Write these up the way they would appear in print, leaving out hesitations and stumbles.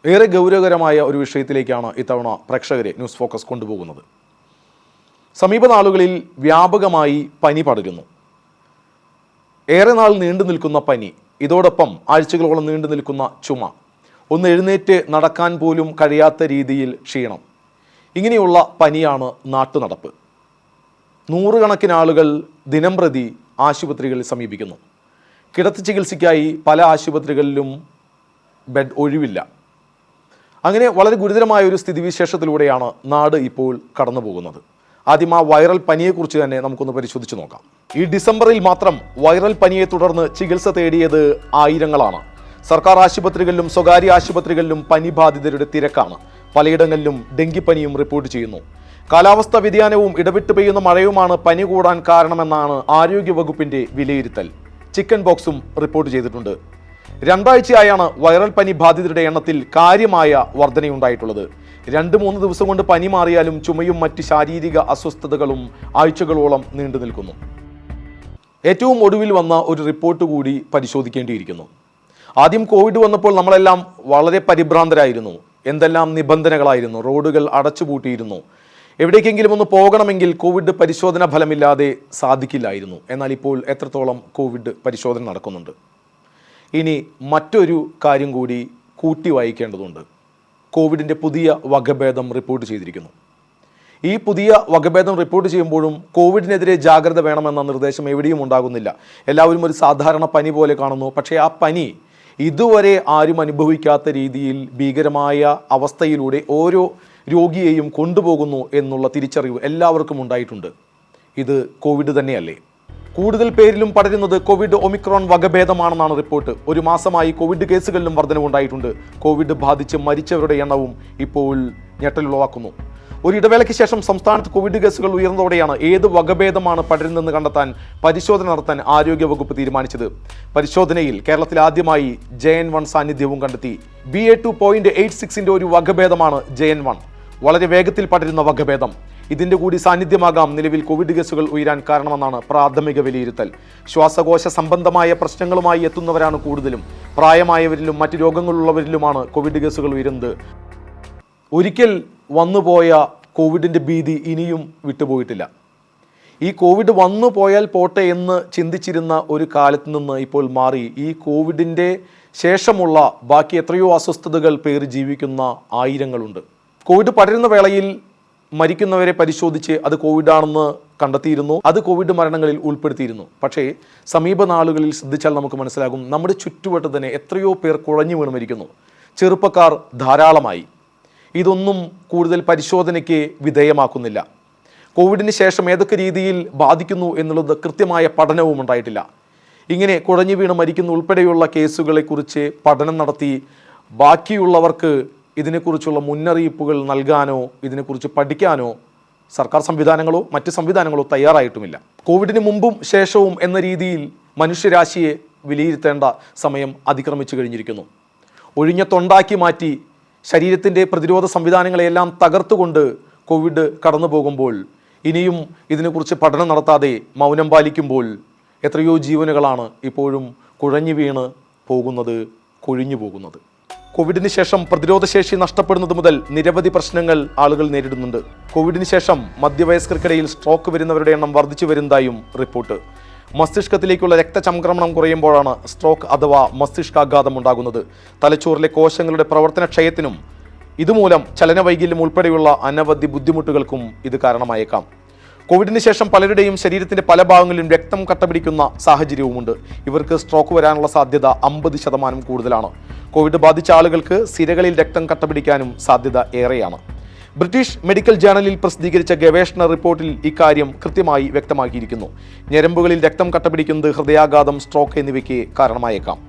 ഏറെ ഗൗരവകരമായ ഒരു വിഷയത്തിലേക്കാണ് ഇത്തവണ പ്രേക്ഷകരെ ന്യൂസ് ഫോക്കസ് കൊണ്ടുപോകുന്നത്. സമീപ നാളുകളിൽ വ്യാപകമായി പനി പടരുന്നു. ഏറെ നാൾ നീണ്ടു നിൽക്കുന്ന പനി, ഇതോടൊപ്പം ആഴ്ചകളോളം നീണ്ടു നിൽക്കുന്ന ചുമ, ഒന്ന് എഴുന്നേറ്റ് നടക്കാൻ പോലും കഴിയാത്ത രീതിയിൽ ക്ഷീണം, ഇങ്ങനെയുള്ള പനിയാണ് നാട്ടുനടപ്പ്. നൂറുകണക്കിന് ആളുകൾ ദിനംപ്രതി ആശുപത്രികളിൽ സമീപിക്കുന്നു. കിടത്തി ചികിത്സയ്ക്കായി പല ആശുപത്രികളിലും ബെഡ് ഒഴിവില്ല. അങ്ങനെ വളരെ ഗുരുതരമായ ഒരു സ്ഥിതിവിശേഷത്തിലൂടെയാണ് നാട് ഇപ്പോൾ കടന്നു പോകുന്നത്. ആദ്യം ആ വൈറൽ പനിയെക്കുറിച്ച് തന്നെ നമുക്കൊന്ന് പരിശോധിച്ച് നോക്കാം. ഈ ഡിസംബറിൽ മാത്രം വൈറൽ പനിയെ തുടർന്ന് ചികിത്സ തേടിയത് ആയിരങ്ങളാണ്. സർക്കാർ ആശുപത്രികളിലും സ്വകാര്യ ആശുപത്രികളിലും പനി ബാധിതരുടെ തിരക്കാണ്. പലയിടങ്ങളിലും ഡെങ്കിപ്പനിയും റിപ്പോർട്ട് ചെയ്യുന്നു. കാലാവസ്ഥാ വ്യതിയാനവും ഇടവിട്ട് പെയ്യുന്ന മഴയുമാണ് പനി കൂടാൻ കാരണമെന്നാണ് ആരോഗ്യവകുപ്പിന്റെ വിലയിരുത്തൽ. ചിക്കൻ ബോക്സും റിപ്പോർട്ട് ചെയ്തിട്ടുണ്ട്. രണ്ടാഴ്ചയായാണ് വൈറൽ പനി ബാധിതരുടെ എണ്ണത്തിൽ കാര്യമായ വർധനയുണ്ടായിട്ടുള്ളത്. 2-3 ദിവസം കൊണ്ട് പനി മാറിയാലും ചുമയും മറ്റ് ശാരീരിക അസ്വസ്ഥതകളും ആഴ്ചകളോളം നീണ്ടു നിൽക്കുന്നു. ഏറ്റവും ഒടുവിൽ വന്ന ഒരു റിപ്പോർട്ട് കൂടി പരിശോധിക്കേണ്ടിയിരിക്കുന്നു. ആദ്യം കോവിഡ് വന്നപ്പോൾ നമ്മളെല്ലാം വളരെ പരിഭ്രാന്തരായിരുന്നു. എന്തെല്ലാം നിബന്ധനകളായിരുന്നു. റോഡുകൾ അടച്ചുപൂട്ടിയിരുന്നു. എവിടേക്കെങ്കിലും ഒന്ന് പോകണമെങ്കിൽ കോവിഡ് പരിശോധന ഫലമില്ലാതെ സാധിക്കില്ലായിരുന്നു. എന്നാൽ ഇപ്പോൾ എത്രത്തോളം കോവിഡ് പരിശോധന നടക്കുന്നുണ്ട്? ഇനി മറ്റൊരു കാര്യം കൂടി കൂട്ടി വായിക്കേണ്ടതുണ്ട്. കോവിഡിൻ്റെ പുതിയ വകഭേദം റിപ്പോർട്ട് ചെയ്തിരിക്കുന്നു. ഈ പുതിയ വകഭേദം റിപ്പോർട്ട് ചെയ്യുമ്പോഴും കോവിഡിനെതിരെ ജാഗ്രത വേണമെന്ന നിർദ്ദേശം എവിടെയും ഉണ്ടാകുന്നില്ല. എല്ലാവരും ഒരു സാധാരണ പനി പോലെ കാണുന്നു. പക്ഷേ ആ പനി ഇതുവരെ ആരും അനുഭവിക്കാത്ത രീതിയിൽ ഭീകരമായ അവസ്ഥയിലൂടെ ഓരോ രോഗിയെയും കൊണ്ടുപോകുന്നു എന്നുള്ള തിരിച്ചറിവ് എല്ലാവർക്കും ഉണ്ടായിട്ടുണ്ട്. ഇത് കോവിഡ് തന്നെയല്ലേ? കൂടുതൽ പേരിലും പടരുന്നത് കോവിഡ് ഒമിക്രോൺ വകഭേദമാണെന്നാണ് റിപ്പോർട്ട്. ഒരു മാസമായി കോവിഡ് കേസുകളിലും വർധനവുണ്ടായിട്ടുണ്ട്. കോവിഡ് ബാധിച്ച് മരിച്ചവരുടെ എണ്ണവും ഇപ്പോൾ ഞെട്ടലുളവാക്കുന്നു. ഒരു ഇടവേളയ്ക്ക് ശേഷം സംസ്ഥാനത്ത് കോവിഡ് കേസുകൾ ഉയർന്നതോടെയാണ് ഏത് വകഭേദമാണ് പടരുന്നതെന്ന് കണ്ടെത്താൻ പരിശോധന നടത്താൻ ആരോഗ്യവകുപ്പ് തീരുമാനിച്ചത്. പരിശോധനയിൽ കേരളത്തിൽ ആദ്യമായി JN1 സാന്നിധ്യവും കണ്ടെത്തി. BA.2.86 ഒരു വകഭേദമാണ് JN1. വളരെ വേഗത്തിൽ പടരുന്ന വകഭേദം. ഇതിൻ്റെ കൂടി സാന്നിധ്യമാകാം നിലവിൽ കോവിഡ് കേസുകൾ ഉയരാൻ കാരണമെന്നാണ് പ്രാഥമിക വിലയിരുത്തൽ. ശ്വാസകോശ സംബന്ധമായ പ്രശ്നങ്ങളുമായി എത്തുന്നവരാണ് കൂടുതലും. പ്രായമായവരിലും മറ്റ് രോഗങ്ങളുള്ളവരിലുമാണ് കോവിഡ് കേസുകൾ ഉയരുന്നത്. ഒരിക്കൽ വന്നുപോയ കോവിഡിൻ്റെ ഭീതി ഇനിയും വിട്ടുപോയിട്ടില്ല. ഈ കോവിഡ് വന്നു പോയാൽ പോട്ടെ എന്ന് ചിന്തിച്ചിരുന്ന ഒരു കാലത്ത് നിന്ന് ഇപ്പോൾ മാറി ഈ കോവിഡിൻ്റെ ശേഷമുള്ള ബാക്കി എത്രയോ അസ്വസ്ഥതകൾ പേറി ജീവിക്കുന്ന ആയിരങ്ങളുണ്ട്. കോവിഡ് പടരുന്ന വേളയിൽ മരിക്കുന്നവരെ പരിശോധിച്ച് അത് കോവിഡാണെന്ന് കണ്ടെത്തിയിരുന്നു. അത് കോവിഡ് മരണങ്ങളിൽ ഉൾപ്പെടുത്തിയിരുന്നു. പക്ഷേ സമീപ നാളുകളിൽ ശ്രദ്ധിച്ചാൽ നമുക്ക് മനസ്സിലാകും, നമ്മുടെ ചുറ്റുവട്ടത്ത് തന്നെ എത്രയോ പേർ കുഴഞ്ഞു വീണ് മരിക്കുന്നു. ചെറുപ്പക്കാർ ധാരാളമായി. ഇതൊന്നും കൂടുതൽ പരിശോധനയ്ക്ക് വിധേയമാക്കുന്നില്ല. കോവിഡിന് ശേഷം ഏതൊക്കെ രീതിയിൽ ബാധിക്കുന്നു എന്നുള്ളത് കൃത്യമായ പഠനവും ഉണ്ടായിട്ടില്ല. ഇങ്ങനെ കുഴഞ്ഞു വീണ് മരിക്കുന്ന ഉൾപ്പെടെയുള്ള കേസുകളെക്കുറിച്ച് പഠനം നടത്തി ബാക്കിയുള്ളവർക്ക് ഇതിനെക്കുറിച്ചുള്ള മുന്നറിയിപ്പുകൾ നൽകാനോ ഇതിനെക്കുറിച്ച് പഠിക്കാനോ സർക്കാർ സംവിധാനങ്ങളോ മറ്റ് സംവിധാനങ്ങളോ തയ്യാറായിട്ടുമില്ല. കോവിഡിന് മുമ്പും ശേഷവും എന്ന രീതിയിൽ മനുഷ്യരാശിയെ വിലയിരുത്തേണ്ട സമയം അതിക്രമിച്ചു കഴിഞ്ഞിരിക്കുന്നു. ഒഴിഞ്ഞ തൊണ്ടാക്കി മാറ്റി ശരീരത്തിൻ്റെ പ്രതിരോധ സംവിധാനങ്ങളെല്ലാം തകർത്തുകൊണ്ട് കോവിഡ് കടന്നു പോകുമ്പോൾ ഇനിയും ഇതിനെക്കുറിച്ച് പഠനം നടത്താതെ മൗനം പാലിക്കുമ്പോൾ എത്രയോ ജീവനുകളാണ് ഇപ്പോഴും കുഴഞ്ഞു വീണ് പോകുന്നത്, കൊഴിഞ്ഞു പോകുന്നത്. കോവിഡിന് ശേഷം പ്രതിരോധശേഷി നഷ്ടപ്പെടുന്നത് മുതൽ നിരവധി പ്രശ്നങ്ങൾ ആളുകൾ നേരിടുന്നുണ്ട്. കോവിഡിന് ശേഷം മധ്യവയസ്കർക്കിടയിൽ സ്ട്രോക്ക് വരുന്നവരുടെ എണ്ണം വർദ്ധിച്ചു വരുന്നതായും റിപ്പോർട്ട്. മസ്തിഷ്കത്തിലേക്കുള്ള രക്തചംക്രമണം കുറയുമ്പോഴാണ് സ്ട്രോക്ക് അഥവാ മസ്തിഷ്കാഘാതം ഉണ്ടാകുന്നത്. തലച്ചോറിലെ കോശങ്ങളുടെ പ്രവർത്തനക്ഷയത്തിനും ഇതുമൂലം ചലനവൈകല്യം ഉൾപ്പെടെയുള്ള അനവധി ബുദ്ധിമുട്ടുകൾക്കും ഇത് കാരണമായേക്കാം. കോവിഡിന് ശേഷം പലരുടെയും ശരീരത്തിൻ്റെ പല ഭാഗങ്ങളിലും രക്തം കട്ടപിടിക്കുന്ന സാഹചര്യവുമുണ്ട്. ഇവർക്ക് സ്ട്രോക്ക് വരാനുള്ള സാധ്യത 50% കൂടുതലാണ്. കോവിഡ് ബാധിച്ച ആളുകൾക്ക് സിരകളിൽ രക്തം കട്ടപിടിക്കാനും സാധ്യത ഏറെയാണ്. ബ്രിട്ടീഷ് മെഡിക്കൽ ജേണലിൽ പ്രസിദ്ധീകരിച്ച ഗവേഷണ റിപ്പോർട്ടിൽ ഇക്കാര്യം കൃത്യമായി വ്യക്തമാക്കിയിരിക്കുന്നു. ഞരമ്പുകളിൽ രക്തം കട്ടപിടിക്കുന്നത് ഹൃദയാഘാതം, സ്ട്രോക്ക് എന്നിവയ്ക്ക് കാരണമായേക്കാം.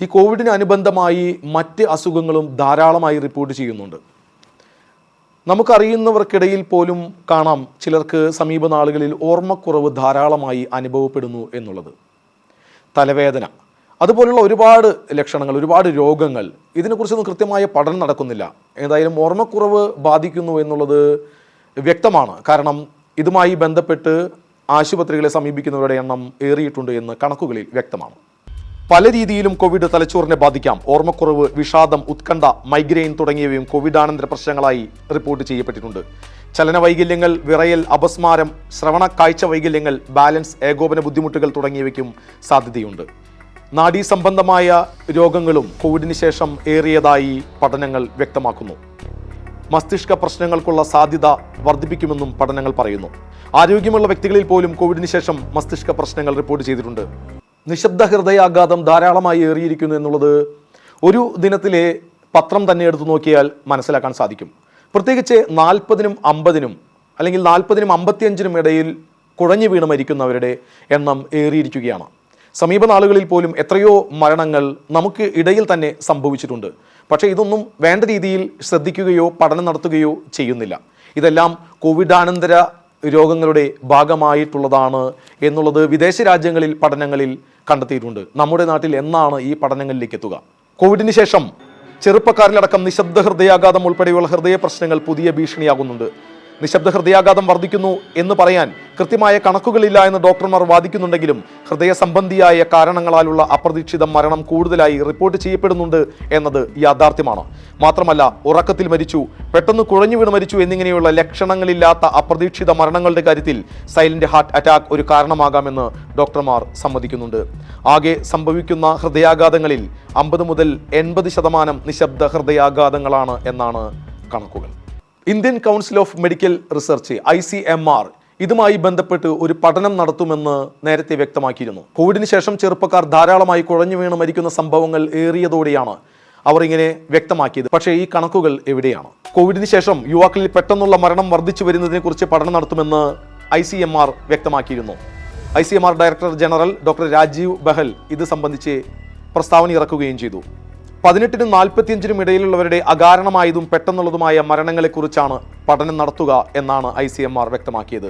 ഈ കോവിഡിന് അനുബന്ധമായി മറ്റ് അസുഖങ്ങളും ധാരാളമായി റിപ്പോർട്ട് ചെയ്യുന്നുണ്ട്. നമുക്കറിയുന്നവർക്കിടയിൽ പോലും കാണാം ചിലർക്ക് സമീപ നാളുകളിൽ ഓർമ്മക്കുറവ് ധാരാളമായി അനുഭവപ്പെടുന്നു എന്നുള്ളത്. തലവേദന, അതുപോലുള്ള ഒരുപാട് ലക്ഷണങ്ങൾ, ഒരുപാട് രോഗങ്ങൾ, ഇതിനെക്കുറിച്ചൊന്നും കൃത്യമായ പഠനം നടക്കുന്നില്ല. ഏതായാലും ഓർമ്മക്കുറവ് ബാധിക്കുന്നു എന്നുള്ളത് വ്യക്തമാണ്. കാരണം ഇതുമായി ബന്ധപ്പെട്ട് ആശുപത്രികളെ സമീപിക്കുന്നവരുടെ എണ്ണം ഏറിയിട്ടുണ്ട് എന്ന് കണക്കുകളിൽ വ്യക്തമാണ്. പല രീതിയിലും കോവിഡ് തലച്ചോറിനെ ബാധിക്കാം. ഓർമ്മക്കുറവ്, വിഷാദം, ഉത്കണ്ഠ, മൈഗ്രെയിൻ തുടങ്ങിയവയും കോവിഡാനന്തര പ്രശ്നങ്ങളായി റിപ്പോർട്ട് ചെയ്യപ്പെട്ടിട്ടുണ്ട്. ചലന വൈകല്യങ്ങൾ, വിറയൽ, അപസ്മാരം, ശ്രവണ കാഴ്ച വൈകല്യങ്ങൾ, ബാലൻസ്, ഏകോപന ബുദ്ധിമുട്ടുകൾ തുടങ്ങിയവയ്ക്കും സാധ്യതയുണ്ട്. നാഡീ സംബന്ധമായ രോഗങ്ങളും കോവിഡിന് ശേഷം ഏറിയതായി പഠനങ്ങൾ വ്യക്തമാക്കുന്നു. മസ്തിഷ്ക പ്രശ്നങ്ങൾക്കുള്ള സാധ്യത വർദ്ധിപ്പിക്കുമെന്നും പഠനങ്ങൾ പറയുന്നു. ആരോഗ്യമുള്ള വ്യക്തികളിൽ പോലും കോവിഡിന് ശേഷം മസ്തിഷ്ക പ്രശ്നങ്ങൾ റിപ്പോർട്ട് ചെയ്തിട്ടുണ്ട്. നിശബ്ദ ഹൃദയാഘാതം ധാരാളമായി ഏറിയിരിക്കുന്നു എന്നുള്ളത് ഒരു ദിനത്തിലെ പത്രം തന്നെ എടുത്തു നോക്കിയാൽ മനസ്സിലാക്കാൻ സാധിക്കും. പ്രത്യേകിച്ച് 40-നും 50-നും അല്ലെങ്കിൽ 40-നും 55-നും ഇടയിൽ കുഴഞ്ഞു വീണ് മരിക്കുന്നവരുടെ എണ്ണം ഏറിയിരിക്കുകയാണ്. സമീപ നാളുകളിൽ പോലും എത്രയോ മരണങ്ങൾ നമുക്ക് ഇടയിൽ തന്നെ സംഭവിച്ചിട്ടുണ്ട്. പക്ഷേ ഇതൊന്നും വേണ്ട രീതിയിൽ ശ്രദ്ധിക്കുകയോ പഠനം നടത്തുകയോ ചെയ്യുന്നില്ല. ഇതെല്ലാം കോവിഡാനന്തര രോഗങ്ങളുടെ ഭാഗമായിട്ടുള്ളതാണ് എന്നുള്ളത് വിദേശ രാജ്യങ്ങളിൽ പഠനങ്ങളിൽ കണ്ടെത്തിയിട്ടുണ്ട്. നമ്മുടെ നാട്ടിൽ എന്നാണ് ഈ പഠനങ്ങളിലേക്ക് എത്തുക? കോവിഡിന് ശേഷം ചെറുപ്പക്കാരിലടക്കം നിശബ്ദ ഹൃദയാഘാതം ഉൾപ്പെടെയുള്ള ഹൃദയ പ്രശ്നങ്ങൾ പുതിയ ഭീഷണിയാകുന്നുണ്ട്. നിശബ്ദ ഹൃദയാഘാതം വർദ്ധിക്കുന്നു എന്ന് പറയാൻ കൃത്യമായ കണക്കുകളില്ല എന്ന് ഡോക്ടർമാർ വാദിക്കുന്നുണ്ടെങ്കിലും ഹൃദയ സംബന്ധിയായ കാരണങ്ങളാലുള്ള അപ്രതീക്ഷിത മരണം കൂടുതലായി റിപ്പോർട്ട് ചെയ്യപ്പെടുന്നുണ്ട് എന്നത് യാഥാർത്ഥ്യമാണ്. മാത്രമല്ല, ഉറക്കത്തിൽ മരിച്ചു, പെട്ടെന്ന് കുഴഞ്ഞു വീണ് മരിച്ചു എന്നിങ്ങനെയുള്ള ലക്ഷണങ്ങളില്ലാത്ത അപ്രതീക്ഷിത മരണങ്ങളുടെ കാര്യത്തിൽ സൈലന്റ് ഹാർട്ട് അറ്റാക്ക് ഒരു കാരണമാകാമെന്ന് ഡോക്ടർമാർ സമ്മതിക്കുന്നുണ്ട്. ആകെ സംഭവിക്കുന്ന ഹൃദയാഘാതങ്ങളിൽ 50 മുതൽ 80% നിശബ്ദ ഹൃദയാഘാതങ്ങളാണ് എന്നാണ് കണക്കുകൾ. Indian council of medical research ICMR ഇതുമായി ബന്ധപ്പെട്ട് ഒരു പഠനം നടത്തുമെന്ന് നേരത്തെ വ്യക്തമാക്കിയിരുന്നു. കോവിഡിന് ശേഷം ചെറുപ്പക്കാർ ധാരാളമായി കുഴഞ്ഞു വീണ് മരിക്കുന്ന സംഭവങ്ങൾ ഏറിയതോടെയാണ് അവർ ഇങ്ങനെ വ്യക്തമാക്കിയത്. പക്ഷേ ഈ കണക്കുകൾ എവിടെയാണ്? കോവിഡിന് ശേഷം യുവാക്കളിൽ പെട്ടെന്നുള്ള മരണം വർദ്ധിച്ചു വരുന്നതിനെ കുറിച്ച് പഠനം നടത്തുമെന്ന് ICMR വ്യക്തമാക്കിയിരുന്നു. ICMR director general doctor Rajiv Bahal ഇത് സംബന്ധിച്ച് പ്രസ്താവന ഇറക്കുകയും ചെയ്തു. 18-നും 45-നും ഇടയിലുള്ളവരുടെ അകാരണമായതും പെട്ടെന്നുള്ളതുമായ മരണങ്ങളെക്കുറിച്ചാണ് പഠനം നടത്തുക എന്നാണ് ICMR വ്യക്തമാക്കിയത്.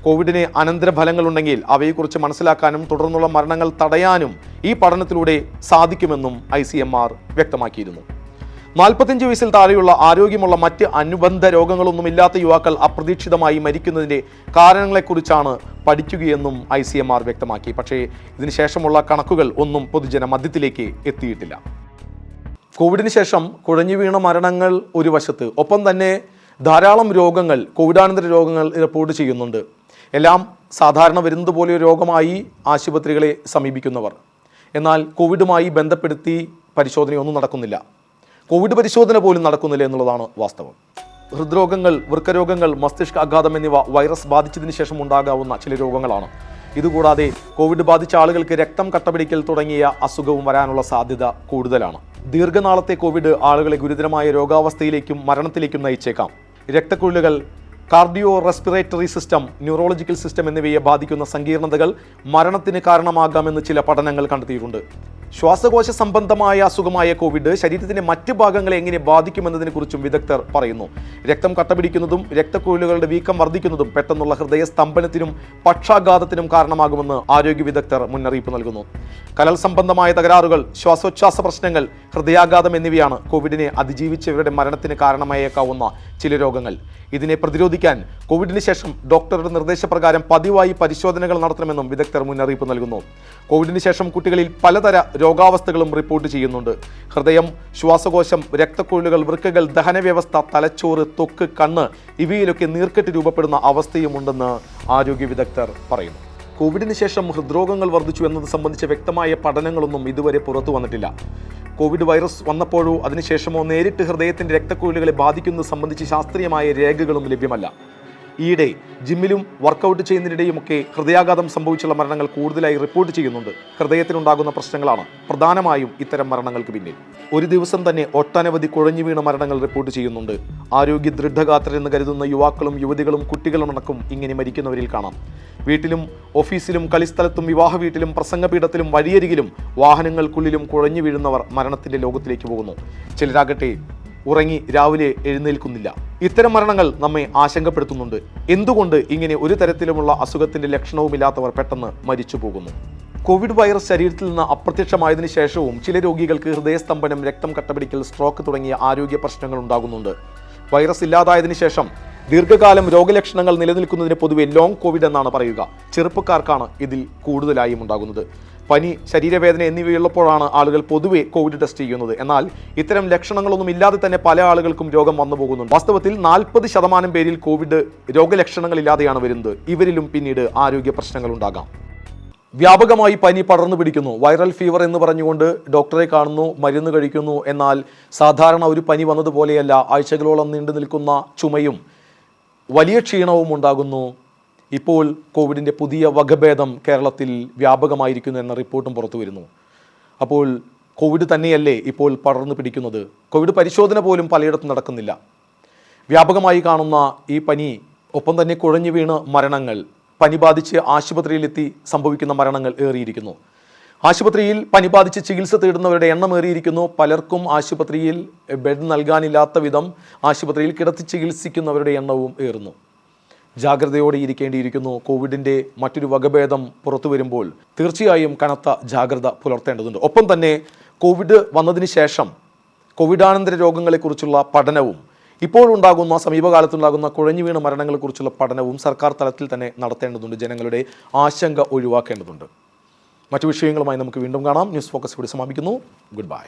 കോവിഡിന് അനന്തരഫലങ്ങളുണ്ടെങ്കിൽ അവയെക്കുറിച്ച് മനസ്സിലാക്കാനും തുടർന്നുള്ള മരണങ്ങൾ തടയാനും ഈ പഠനത്തിലൂടെ സാധിക്കുമെന്നും ICMR വ്യക്തമാക്കിയിരുന്നു. 45 വയസ്സിൽ താഴെയുള്ള ആരോഗ്യമുള്ള മറ്റ് അനുബന്ധ രോഗങ്ങളൊന്നുമില്ലാത്ത യുവാക്കൾ അപ്രതീക്ഷിതമായി മരിക്കുന്നതിൻ്റെ കാരണങ്ങളെക്കുറിച്ചാണ് പഠിക്കുകയെന്നും ICMR വ്യക്തമാക്കി. പക്ഷേ ഇതിനുശേഷമുള്ള കണക്കുകൾ ഒന്നും പൊതുജന മധ്യത്തിലേക്ക് എത്തിയിട്ടില്ല. കോവിഡിന് ശേഷം കുഴഞ്ഞു വീണ മരണങ്ങൾ ഒരു വശത്ത്, ഒപ്പം തന്നെ ധാരാളം രോഗങ്ങൾ, കോവിഡാനന്തര രോഗങ്ങൾ റിപ്പോർട്ട് ചെയ്യുന്നുണ്ട്. എല്ലാം സാധാരണ വരുന്നത് പോലെ ഒരു രോഗമായി ആശുപത്രികളെ സമീപിക്കുന്നവർ. എന്നാൽ കോവിഡുമായി ബന്ധപ്പെടുത്തി പരിശോധനയൊന്നും നടക്കുന്നില്ല. കോവിഡ് പരിശോധന പോലും നടക്കുന്നില്ല എന്നുള്ളതാണ് വാസ്തവം. ഹൃദ്രോഗങ്ങൾ, വൃക്കരോഗങ്ങൾ, മസ്തിഷ്കാഘാതം എന്നിവ വൈറസ് ബാധിച്ചതിന് ശേഷം ഉണ്ടാകാവുന്ന ചില രോഗങ്ങളാണ്. ഇതുകൂടാതെ കോവിഡ് ബാധിച്ച ആളുകൾക്ക് രക്തം കട്ടപിടിക്കൽ തുടങ്ങിയ അസുഖവും വരാനുള്ള സാധ്യത കൂടുതലാണ്. ദീർഘനാളത്തെ കോവിഡ് ആളുകളെ ഗുരുതരമായ രോഗാവസ്ഥയിലേക്കും മരണത്തിലേക്കും നയിച്ചേക്കാം. രക്തക്കുഴലുകൾ, cardio respiratory system, neurological system എന്നിവയെ ബാധിക്കുന്ന സങ്കീർണതകൾ മരണത്തിന് കാരണമാകാമെന്ന് ചില പഠനങ്ങൾ കണ്ടെത്തിയിട്ടുണ്ട്. ശ്വാസകോശ സംബന്ധമായ അസുഖമായ കോവിഡ് ശരീരത്തിന്റെ മറ്റ് ഭാഗങ്ങളെ എങ്ങനെ ബാധിക്കുമെന്നതിനെക്കുറിച്ചും വിദഗ്ധർ പറയുന്നു. രക്തം കട്ടപിടിക്കുന്നതും രക്തക്കുഴലുകളുടെ വീക്കം വർദ്ധിക്കുന്നതും പെട്ടെന്നുള്ള ഹൃദയസ്തംഭനത്തിനും പക്ഷാഘാതത്തിനും കാരണമാകുമെന്ന് ആരോഗ്യ വിദഗ്ധർ മുന്നറിയിപ്പ് നൽകുന്നു. കരൾ സംബന്ധമായ തകരാറുകൾ, ശ്വാസോച്ഛ്വാസ പ്രശ്നങ്ങൾ, ഹൃദയാഘാതം എന്നിവയാണ് കോവിഡിനെ അതിജീവിച്ചവരുടെ മരണത്തിന് കാരണമായേക്കാവുന്ന ചില രോഗങ്ങൾ. ഇതിനെ പ്രതിരോധിക്കാൻ കോവിഡിന് ശേഷം ഡോക്ടറുടെ നിർദ്ദേശപ്രകാരം പതിവായി പരിശോധനകൾ നടത്തണമെന്നും വിദഗ്ധർ മുന്നറിയിപ്പ് നൽകുന്നു. കോവിഡിന് ശേഷം കുട്ടികളിൽ പലതര രോഗാവസ്ഥകളും റിപ്പോർട്ട് ചെയ്യുന്നുണ്ട്. ഹൃദയം, ശ്വാസകോശം, രക്തക്കുഴലുകൾ, വൃക്കകൾ, ദഹനവ്യവസ്ഥ, തലച്ചോറ്, ത്വക്ക്, കണ്ണ് ഇവയിലൊക്കെ നീർക്കെട്ട് രൂപപ്പെടുന്ന അവസ്ഥയുമുണ്ടെന്ന് ആരോഗ്യ വിദഗ്ധർ പറയുന്നു. കോവിഡിന് ശേഷം ഹൃദ്രോഗങ്ങൾ വർദ്ധിച്ചു എന്നത് സംബന്ധിച്ച വ്യക്തമായ പഠനങ്ങളൊന്നും ഇതുവരെ പുറത്തു വന്നിട്ടില്ല. കോവിഡ് വൈറസ് വന്നപ്പോഴോ അതിനുശേഷമോ നേരിട്ട് ഹൃദയത്തിൻ്റെ രക്തക്കുഴലുകളെ ബാധിക്കുന്നത് സംബന്ധിച്ച് ശാസ്ത്രീയമായ രേഖകളും ലഭ്യമല്ല. ഈയിടെ ജിമ്മിലും വർക്കൗട്ട് ചെയ്യുന്നതിനിടെയുമൊക്കെ ഹൃദയാഘാതം സംഭവിച്ചുള്ള മരണങ്ങൾ കൂടുതലായി റിപ്പോർട്ട് ചെയ്യുന്നുണ്ട്. ഹൃദയത്തിനുണ്ടാകുന്ന പ്രശ്നങ്ങളാണ് പ്രധാനമായും ഇത്തരം മരണങ്ങൾക്ക് പിന്നിൽ. ഒരു ദിവസം തന്നെ ഒട്ടനവധി കുഴഞ്ഞു വീണ മരണങ്ങൾ റിപ്പോർട്ട് ചെയ്യുന്നുണ്ട്. ആരോഗ്യ ദൃഢഗാത്രരെന്ന് കരുതുന്ന യുവാക്കളും യുവതികളും കുട്ടികളും അടക്കം ഇങ്ങനെ മരിക്കുന്നവരിൽ കാണാം. വീട്ടിലും ഓഫീസിലും കളിസ്ഥലത്തും വിവാഹ വീട്ടിലും പ്രസംഗപീഠത്തിലും വഴിയരികിലും വാഹനങ്ങൾക്കുള്ളിലും കുഴഞ്ഞു വീഴുന്നവർ മരണത്തിൻ്റെ ലോകത്തിലേക്ക് പോകുന്നു. ചിലരാകട്ടെ ഉറങ്ങി രാവിലെ എഴുന്നേൽക്കുന്നില്ല. ഇത്തരം മരണങ്ങൾ നമ്മെ ആശങ്കപ്പെടുത്തുന്നുണ്ട്. എന്തുകൊണ്ട് ഇങ്ങനെ ഒരു തരത്തിലുമുള്ള അസുഖത്തിന്റെ ലക്ഷണവുമില്ലാത്തവർ പെട്ടെന്ന് മരിച്ചു പോകുന്നു? കോവിഡ് വൈറസ് ശരീരത്തിൽ നിന്ന് അപ്രത്യക്ഷമായതിനു ശേഷവും ചില രോഗികൾക്ക് ഹൃദയസ്തംഭനം, രക്തം കട്ടപിടിക്കൽ, സ്ട്രോക്ക് തുടങ്ങിയ ആരോഗ്യ പ്രശ്നങ്ങൾ ഉണ്ടാകുന്നുണ്ട്. വൈറസ് ഇല്ലാതായതിനു ശേഷം ദീർഘകാലം രോഗലക്ഷണങ്ങൾ നിലനിൽക്കുന്നതിന് പൊതുവെ ലോങ് കോവിഡ് എന്നാണ് പറയുക. ചെറുപ്പക്കാർക്കാണ് ഇതിൽ കൂടുതലായും ഉണ്ടാകുന്നത്. പനി, ശരീരവേദന എന്നിവയുള്ളപ്പോഴാണ് ആളുകൾ പൊതുവെ കോവിഡ് ടെസ്റ്റ് ചെയ്യുന്നത്. എന്നാൽ ഇത്തരം ലക്ഷണങ്ങളൊന്നും ഇല്ലാതെ തന്നെ പല ആളുകൾക്കും രോഗം വന്നു പോകുന്നുണ്ട്. വാസ്തവത്തിൽ 40% പേരിൽ കോവിഡ് രോഗലക്ഷണങ്ങളില്ലാതെയാണ് വരുന്നത്. ഇവരിലും പിന്നീട് ആരോഗ്യ പ്രശ്നങ്ങൾ ഉണ്ടാകാം. വ്യാപകമായി പനി പടർന്നു പിടിക്കുന്നു. വൈറൽ ഫീവർ എന്ന് പറഞ്ഞുകൊണ്ട് ഡോക്ടറെ കാണുന്നു, മരുന്ന് കഴിക്കുന്നു. എന്നാൽ സാധാരണ ഒരു പനി വന്നതുപോലെയല്ല. ആഴ്ചകളോളം നീണ്ടു നിൽക്കുന്ന ചുമയും വലിയ ക്ഷീണവും ഉണ്ടാകുന്നു. ഇപ്പോൾ കോവിഡിൻ്റെ പുതിയ വകഭേദം കേരളത്തിൽ വ്യാപകമായിരിക്കുന്നു എന്ന റിപ്പോർട്ടും പുറത്തു വരുന്നു. അപ്പോൾ കോവിഡ് തന്നെയല്ലേ ഇപ്പോൾ പടർന്നു പിടിക്കുന്നത്? കോവിഡ് പരിശോധന പോലും പലയിടത്തും നടക്കുന്നില്ല. വ്യാപകമായി കാണുന്ന ഈ പനി, ഒപ്പം തന്നെ കുഴഞ്ഞു വീണ് മരണങ്ങൾ, പനി ബാധിച്ച് ആശുപത്രിയിലെത്തി സംഭവിക്കുന്ന മരണങ്ങൾ ഏറിയിരിക്കുന്നു. ആശുപത്രിയിൽ പനി ബാധിച്ച് ചികിത്സ തേടുന്നവരുടെ എണ്ണം ഏറിയിരിക്കുന്നു. പലർക്കും ആശുപത്രിയിൽ ബെഡ് നൽകാനില്ലാത്ത വിധം ആശുപത്രിയിൽ കിടത്തി ചികിത്സിക്കുന്നവരുടെ എണ്ണവും ഏറുന്നു. ജാഗ്രതയോടെ ഇരിക്കേണ്ടിയിരിക്കുന്നു. കോവിഡിൻ്റെ മറ്റൊരു വകഭേദം പുറത്തു വരുമ്പോൾ തീർച്ചയായും കനത്ത ജാഗ്രത പുലർത്തേണ്ടതുണ്ട്. ഒപ്പം തന്നെ കോവിഡ് വന്നതിന് ശേഷം കോവിഡാനന്തര രോഗങ്ങളെക്കുറിച്ചുള്ള പഠനവും ഇപ്പോഴുണ്ടാകുന്ന സമീപകാലത്തുണ്ടാകുന്ന കുഴഞ്ഞു വീണ മരണങ്ങളെക്കുറിച്ചുള്ള പഠനവും സർക്കാർ തലത്തിൽ തന്നെ നടത്തേണ്ടതുണ്ട്. ജനങ്ങളുടെ ആശങ്ക ഒഴിവാക്കേണ്ടതുണ്ട്. മറ്റു വിഷയങ്ങളുമായി നമുക്ക് വീണ്ടും കാണാം. ന്യൂസ് ഫോക്കസ് ഇവിടെ സമാപിക്കുന്നു. Good bye.